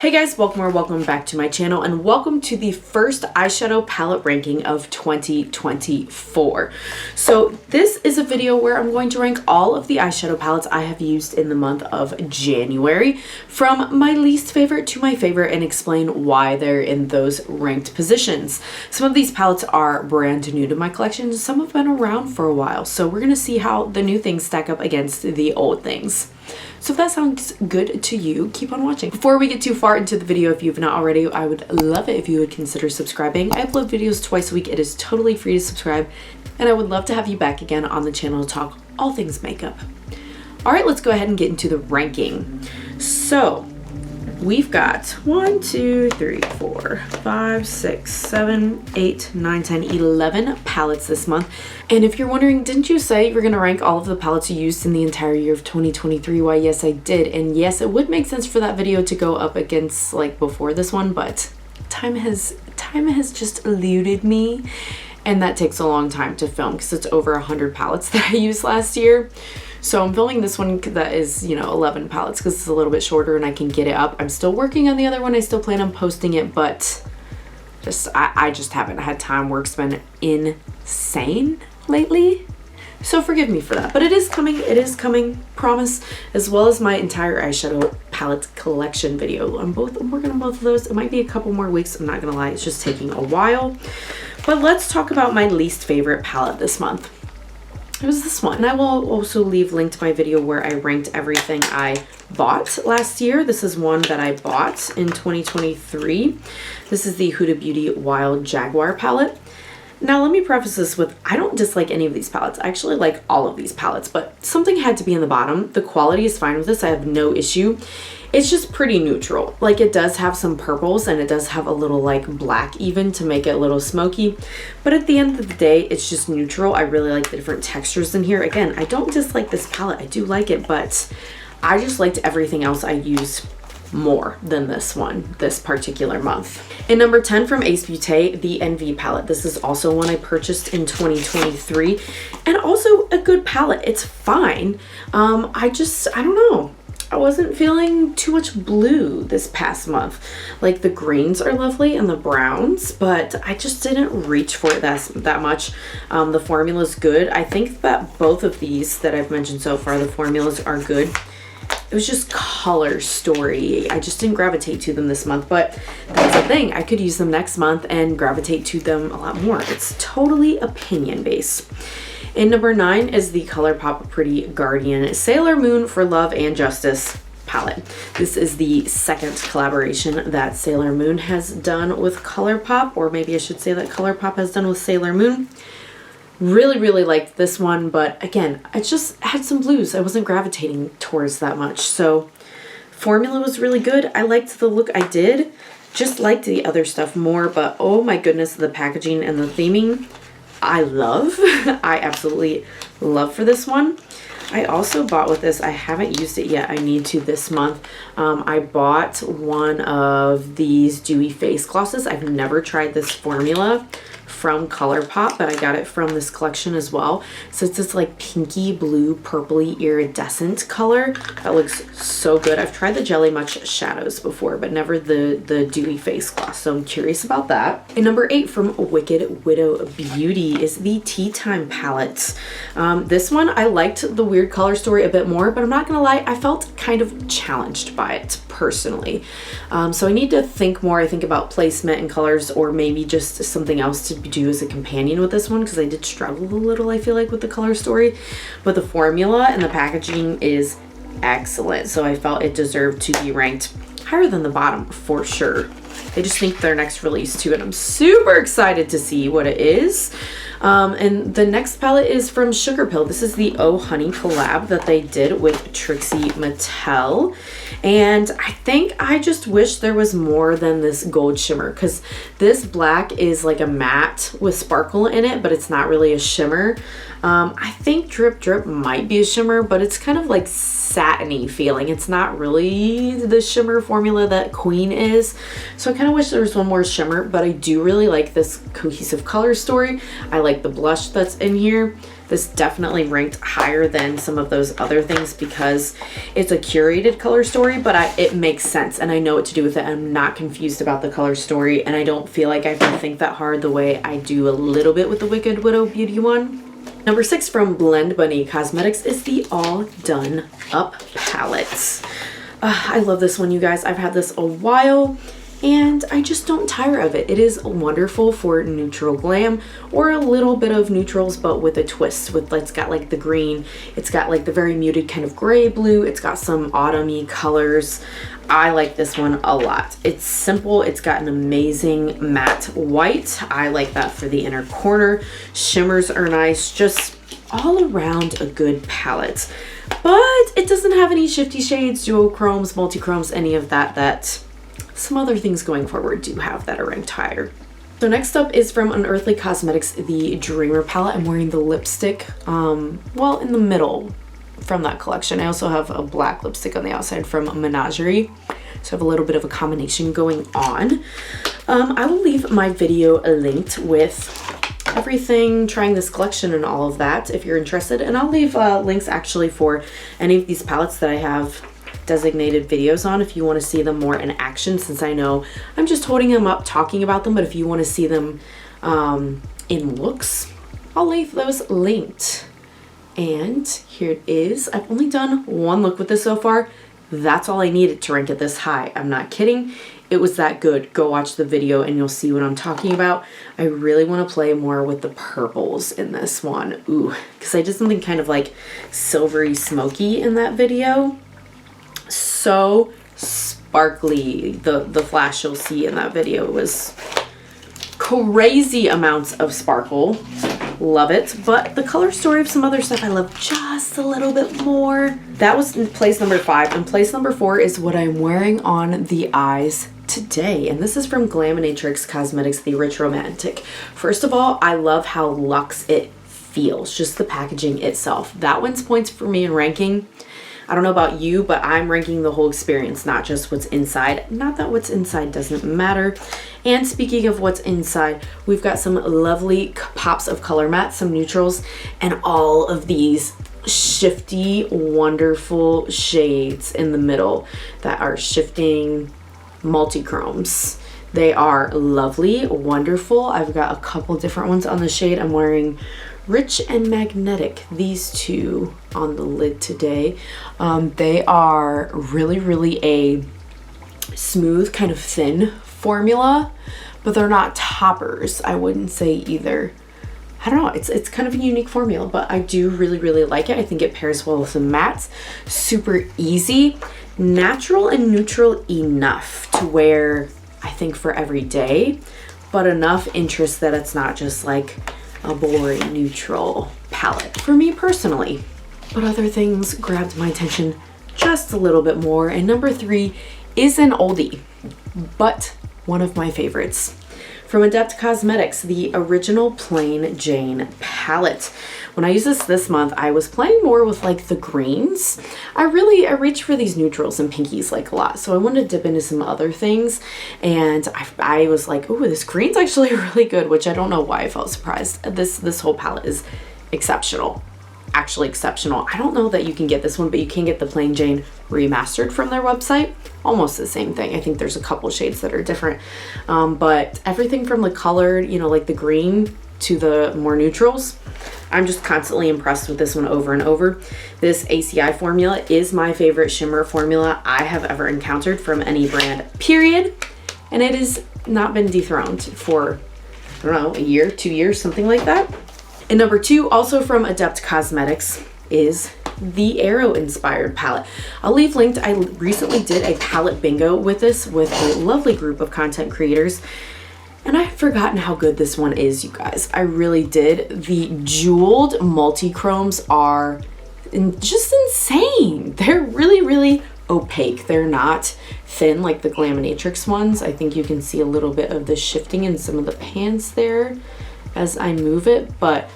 Hey guys, welcome back to my channel and welcome to the first eyeshadow palette ranking of 2024. So this is a video where I'm going to rank all of the eyeshadow palettes I have used in the month of January from my least favorite to my favorite and explain why they're in those ranked positions. Some of these palettes are brand new to my collection, some have been around for a while, so we're going to see how the new things stack up against the old things. So if that sounds good to you, keep on watching. Before we get too far into the video, if you've not already, I would love it if you would consider subscribing. I upload videos twice a week. It is totally free to subscribe. And I would love to have you back again on the channel to talk all things makeup. All right, let's go ahead and get into the ranking. So we've got 1, 2, 3, 4, 5, 6, 7, 8, 9, 10, 11 palettes this month. And if you're wondering, didn't you say you were going to rank all of the palettes you used in the entire year of 2023? Why, yes, I did. And yes, it would make sense for that video to go up against like before this one, but time has just eluded me. And that takes a long time to film because it's over 100 palettes that I used last year. So I'm filming this one that is, 11 palettes because it's a little bit shorter and I can get it up. I'm still working on the other one. I still plan on posting it, but I just haven't had time. Work's been insane lately. So forgive me for that, but it is coming, promise, as well as my entire eyeshadow palette collection video. I'm working on both of those. It might be a couple more weeks. I'm not gonna lie, it's just taking a while. But let's talk about my least favorite palette this month. It was this one. And I will also leave linked to my video where I ranked everything I bought last year. This is one that I bought in 2023. This is the Huda Beauty Wild Jaguar palette. Now let me preface this with, I don't dislike any of these palettes. I actually like all of these palettes, but something had to be in the bottom. The quality is fine with this. I have no issue. It's just pretty neutral. Like it does have some purples and it does have a little like black even to make it a little smoky. But at the end of the day, it's just neutral. I really like the different textures in here. Again, I don't dislike this palette. I do like it, but I just liked everything else I used more than this one this particular month. And number 10 from Ace Beauté, the Envy palette. This is also one I purchased in 2023 and also a good palette. It's fine. I don't know. I wasn't feeling too much blue this past month. Like the greens are lovely and the browns, but I just didn't reach for it that much. The formula's good. I think that both of these that I've mentioned so far, the formulas are good. It was just color story. I just didn't gravitate to them this month, but that's the thing. I could use them next month and gravitate to them a lot more. It's totally opinion based. And number 9 is the ColourPop Pretty Guardian Sailor Moon for Love and Justice palette. This is the second collaboration that Sailor Moon has done with ColourPop, or maybe I should say that ColourPop has done with Sailor Moon. Really liked this one, but again, I just had some blues I wasn't gravitating towards that much. So formula was really good. I liked the look I did, just liked the other stuff more, but oh my goodness, the packaging and the theming I love. I absolutely love for this one. I also bought with this, I haven't used it yet, I need to this month. I bought one of these dewy face glosses. I've never tried this formula from ColourPop, but I got it from this collection as well. So it's this like pinky blue purpley iridescent color that looks so good. I've tried the Jelly Much shadows before, but never the dewy face gloss, so I'm curious about that. And number 8 from Wicked Widow Beauty is the Tea Time palette. This one I liked the weird color story a bit more, but I'm not gonna lie, I felt kind of challenged by it personally. So I need to think more, I think, about placement and colors, or maybe just something else to do as a companion with this one, because I did struggle a little, I feel like, with the color story. But the formula and the packaging is excellent, so I felt it deserved to be ranked higher than the bottom for sure. I just think their next release too, and I'm super excited to see what it is. And the next palette is from Sugar Pill. This is the Oh Honey collab that they did with Trixie Mattel. And I think I just wish there was more than this gold shimmer, because this black is like a matte with sparkle in it, but it's not really a shimmer. I think Drip Drip might be a shimmer, but it's kind of like satiny feeling. It's not really the shimmer formula that Queen is. So I kind of wish there was one more shimmer, but I do really like this cohesive color story. I like the blush that's in here. This definitely ranked higher than some of those other things because it's a curated color story, but it makes sense and I know what to do with it. I'm not confused about the color story and I don't feel like I have to think that hard the way I do a little bit with the Wicked Widow Beauty one. Number 6 from Blend Bunny Cosmetics is the All Done Up palette. I love this one, you guys. I've had this a while and I just don't tire of it. It is wonderful for neutral glam or a little bit of neutrals, but with a twist. It's got like the green, it's got like the very muted kind of gray blue, it's got some autumny colors. I like this one a lot. It's simple, it's got an amazing matte white. I like that for the inner corner. Shimmers are nice, just all around a good palette. But it doesn't have any shifty shades, duochromes, multichromes, any of that some other things going forward do have that are ranked higher. So next up is from Unearthly Cosmetics, the Dreamer palette. I'm wearing the lipstick, well, in the middle from that collection. I also have a black lipstick on the outside from Menagerie. So I have a little bit of a combination going on. I will leave my video linked with everything, trying this collection and all of that if you're interested. And I'll leave links actually for any of these palettes that I have designated videos on if you want to see them more in action, since I know I'm just holding them up talking about them, but if you want to see them in looks, I'll leave those linked. And here it is. I've only done one look with this so far. That's all I needed to rank it this high. I'm not kidding. It was that good. Go watch the video and you'll see what I'm talking about. I really want to play more with the purples in this one. Ooh, because I did something kind of like silvery smoky in that video. So sparkly. The flash you'll see in that video was crazy amounts of sparkle. Love it. But the color story of some other stuff I love just a little bit more. That was in place number 5, and place number 4 is what I'm wearing on the eyes today, and this is from Glaminatrix Cosmetics, the Rich Romantic. First of all, I love how luxe it feels, just the packaging itself. That one's points for me in ranking. I don't know about you, but I'm ranking the whole experience, not just what's inside. Not that what's inside doesn't matter. And speaking of what's inside, we've got some lovely pops of color matte, some neutrals, and all of these shifty, wonderful shades in the middle that are shifting multichromes. They are lovely, wonderful. I've got a couple different ones on the shade. I'm wearing Rich and Magnetic, these two on the lid today. They are really a smooth, kind of thin formula, but they're not toppers, I wouldn't say either. I don't know, it's kind of a unique formula, but I do really like it. I think it pairs well with the mattes. Super easy, natural and neutral enough to wear, I think, for every day, but enough interest that it's not just like a boring neutral palette for me personally. But other things grabbed my attention just a little bit more, and number 3 is an oldie, but one of my favorites. From Adept Cosmetics, the Original Plain Jane palette. When I used this month, I was playing more with like the greens. I reach for these neutrals and pinkies like a lot, so I wanted to dip into some other things, and I was like, oh, this green's actually really good, which I don't know why I felt surprised. This whole palette is exceptional. Actually exceptional. I don't know that you can get this one, but you can get the Plain Jane remastered from their website. Almost the same thing. I think there's a couple shades that are different, but everything from the colored, you know, like the green to the more neutrals, I'm just constantly impressed with this one over and over. This ACI formula is my favorite shimmer formula I have ever encountered from any brand, period, and it has not been dethroned for, I don't know, a year, 2 years, something like that. And number 2, also from Adept Cosmetics, is the Arrow inspired palette. I'll leave linked. I recently did a palette bingo with this with a lovely group of content creators, and I had forgotten how good this one is, you guys. I really did. The jeweled multichromes are just insane. They're really opaque. They're not thin like the Glaminatrix ones. I think you can see a little bit of the shifting in some of the pans there as I move it, but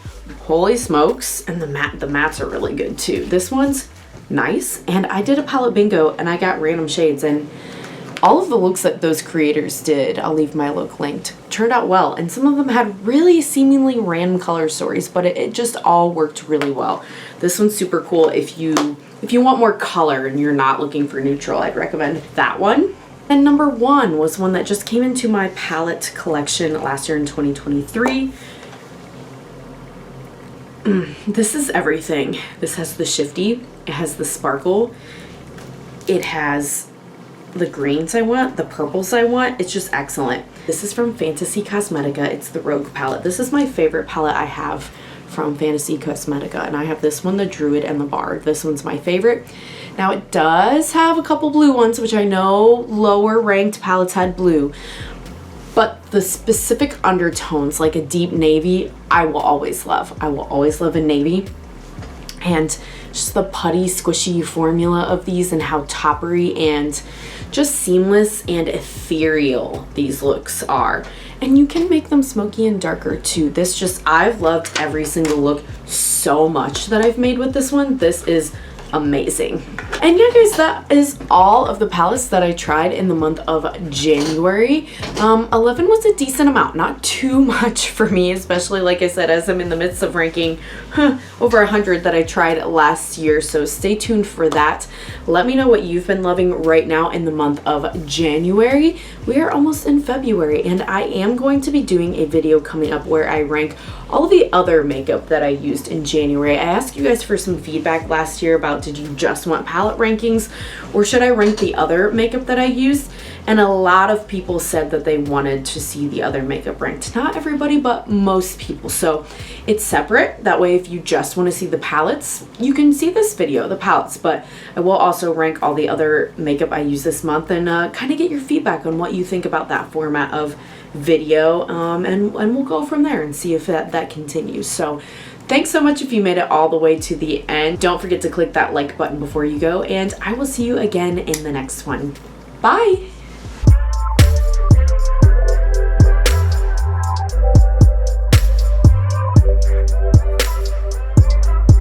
holy smokes. And the mattes are really good too. This one's nice, and I did a palette bingo and I got random shades, and all of the looks that those creators did, I'll leave my look linked, turned out well. And some of them had really seemingly random color stories, but it just all worked really well. This one's super cool. If you want more color and you're not looking for neutral, I'd recommend that one. And number 1 was one that just came into my palette collection last year in 2023. This is everything. This has the shifty, it has the sparkle, it has the greens I want, the purples I want. It's just excellent. This is from Fantasy Cosmetica. It's the Rogue palette. This is my favorite palette I have from Fantasy Cosmetica, and I have this one, the Druid and the Bard. This one's my favorite. Now it does have a couple blue ones, which I know lower ranked palettes had blue, but the specific undertones, like a deep navy, I will always love. I will always love a navy. And just the putty, squishy formula of these and how toppery and just seamless and ethereal these looks are. And you can make them smoky and darker too. This just, I've loved every single look so much that I've made with this one. This is amazing. And yeah guys, that is all of the palettes that I tried in the month of January. 11 was a decent amount, not too much for me, especially like I said, as I'm in the midst of ranking over 100 that I tried last year. So stay tuned for that. Let me know what you've been loving right now in the month of January. We are almost in February, and I am going to be doing a video coming up where I rank all of the other makeup that I used in January. I asked you guys for some feedback last year about, did you just want palette rankings or should I rank the other makeup that I used? And a lot of people said that they wanted to see the other makeup ranked. Not everybody, but most people. So it's separate. That way, if you just want to see the palettes, you can see this video, the palettes. But I will also rank all the other makeup I use this month and kind of get your feedback on what you think about that format of video. And we'll go from there and see if that continues. So thanks so much if you made it all the way to the end. Don't forget to click that like button before you go, and I will see you again in the next one. Bye!